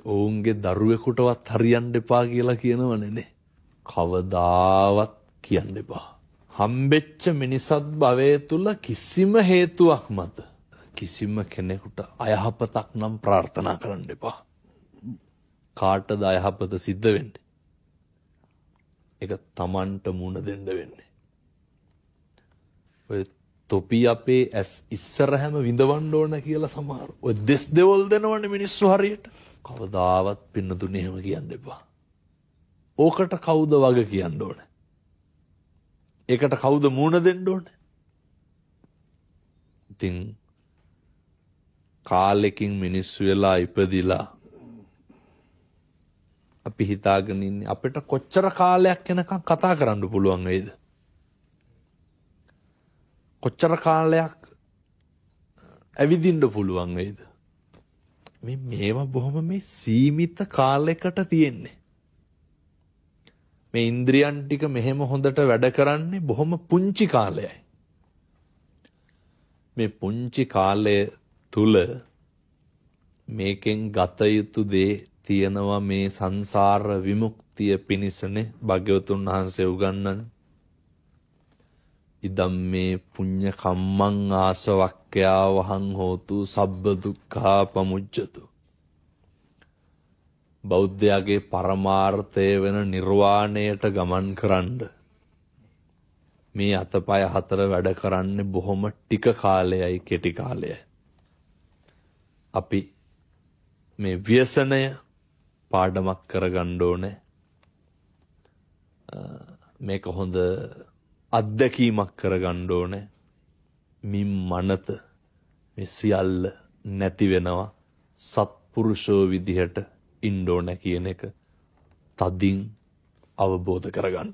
ඔවුන්ගේ දරුවෙකුටවත් හරියන්න එපා කියලා කියනවනේ. කවදාවත් කියන්න එපා. හම්බෙච්ච මිනිසත් භවයේ තුල කිසිම හේතුවක් මත කිසිම කෙනෙකුට අයහපතක් නම් ප්‍රාර්ථනා කරන්න එපා. කාටද අයහපත සිද්ධ වෙන්නේ? ඒක Tamanට මුණ දෙන්න වෙන්නේ. ඔය තොපි අපේ ඇස් ඉස්සරහම විඳවන්න ඕන කියලා සමහර ඔය දෙස් දෙවල් දෙනවනේ මිනිස්සු හරියට. කවදාවත් පින්නතුනේ එහෙම කියන්න එපා. ඕකට කවුද වග කියන්න ඕනේ? ඒකට කවුද මුණ දෙන්න ඕනේ? ඉතින් කාලෙකින් මිනිස්සු වෙලා ඉපදිලා අපි හිතාගෙන ඉන්නේ අපිට කොච්චර කාලයක් යනකම් කතා කරන්න පුළුවන් වේද? කොච්චර කාලයක් ඇවිදින්න පුළුවන් වේද? මේවා බොහොම මේ සීමිත කාලයකට තියෙන්නේ. මේ ඉන්ද්‍රියන් ටික මෙහෙම හොඳට වැඩ කරන්නේ බොහොම පුංචි කාලයයි. මේ පුංචි කාලය තුල මේකෙන් ගත යුතු දේ තියෙනවා. මේ සංසාර විමුක්තිය පිණිසනේ භාග්‍යවතුන් වහන්සේ උගන්වන්නේ. ඉදම් මේ පුඤ්ඤ කම්මං ආසවක්ඛ්‍යා වහං හෝතු සබ්බ දුක්ඛා පමුච්ඡතු. බෞද්ධයාගේ පරමාර්ථය වෙන නිර්වාණයට ගමන් කරන්න මේ අතපය හතර වැඩ කරන්නේ බොහොම ටික කාලයයි, කෙටි කාලයයි. අපි මේ ව්‍යසනය පාඩමක් කරගන්න ඕනේ. මේක හොඳ අත්දැකීමක් කරගන්න ඕනේ. මින් මනත මේ සියල්ල නැති වෙනවා. සත්පුරුෂෝ විදිහට ඉන්න ඕනේ කියන එක තදින් අවබෝධ කරගන්න.